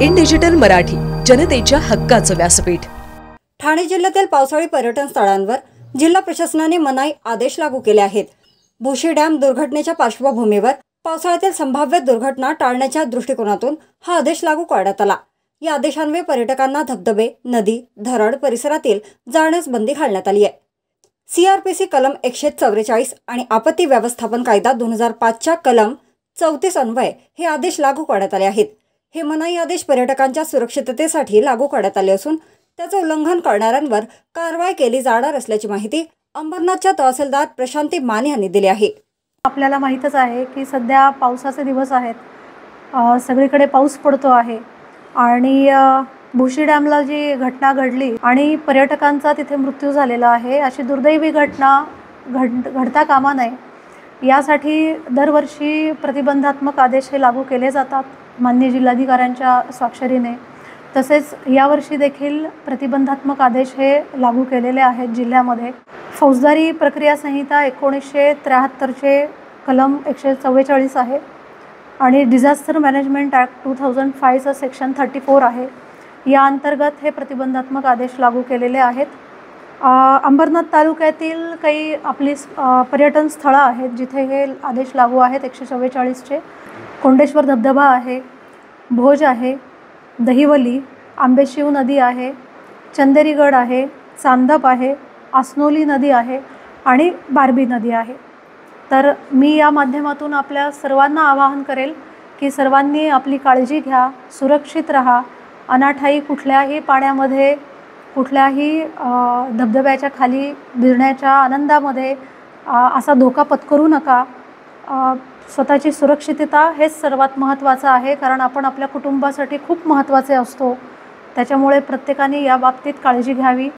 In digital Marathi, जनतेच्या हक्काचं व्यासपीठ। ठाणे जिल्ह्यातील पावसाळी पर्यटन स्थळांवर जिल्हा प्रशासनाने मनाई आदेश लागू केले आहेत। भुशी डॅम दुर्घटनेच्या पार्श्वभूमीवर पावसाळ्यातील संभाव्य दुर्घटना टाळण्याच्या दृष्टिकोनातून हा आदेश लागू करण्यात आला। या आदेशान्वये पर्यटकांना धबधबे, नदी, धरण परिसरातील जाण्यास बंदी घालण्यात आली आहे। CRPC कलम 144 आणि आपत्ती व्यवस्थापन कायदा 2005 च्या कलम 34 अन्वये हे आदेश लागू करण्यात आले आहेत। हे मनाई आदेश पर्यटकांच्या सुरक्षिततेसाठी लागू करण्यात आले असून त्याचे उल्लंघन करणाऱ्यांवर कारवाई केली जाणार असल्याची माहिती अंबरनाथच्या तहसीलदार प्रशांती मान यांनी दिली आहे। आपल्याला माहीतच आहे की सध्या पावसाचे दिवस आहेत, सगळीकडे पाऊस पडतो आहे आणि भुशी डॅमला जी घटना घडली आणि पर्यटकांचा तिथे मृत्यू झालेला आहे, अशी दुर्दैवी घटना घडता कामा नये यासाठी दरवर्षी प्रतिबंधात्मक आदेश हे लागू केले जातात माननीय जिल्हाधिकाऱ्यांच्या स्वाक्षरीने। तसेच यावर्षी देखील प्रतिबंधात्मक आदेश हे लागू केलेले आहेत जिल्ह्यामध्ये। फौजदारी प्रक्रिया संहिता 1973 चे कलम 144 आहे आणि डिझास्टर मॅनेजमेंट ॲक्ट 2005 चा सेक्शन 34 आहे। या अंतर्गत हे प्रतिबंधात्मक आदेश लागू केलेले आहेत। अंबरनाथ तालुक्यातील काही आपली पर्यटन स्थळं आहेत जिथे हे आदेश लागू आहेत 144 चे। कोंडेश्वर धबधबा आहे, भोज आहे, दहिवली, आंबेशिव नदी आहे, चंदेरीगड आहे, चांदप आहे, आसनोली नदी आहे आणि बारबी नदी आहे। तर मी या माध्यमातून आपल्या सर्वांना आवाहन करेल की सर्वांनी आपली काळजी घ्या, सुरक्षित राहा, अनाठायी कुठल्याही पाण्यामध्ये, कुठल्याही धबधब्याच्या खाली भिजण्याच्या आनंदामध्ये असा धोका पत्करू नका। स्वतःची सुरक्षितता हेच सर्वात महत्त्वाचं आहे, कारण आपण आपल्या कुटुंबासाठी खूप महत्त्वाचे असतो। त्याच्यामुळे प्रत्येकाने या बाबतीत काळजी घ्यावी।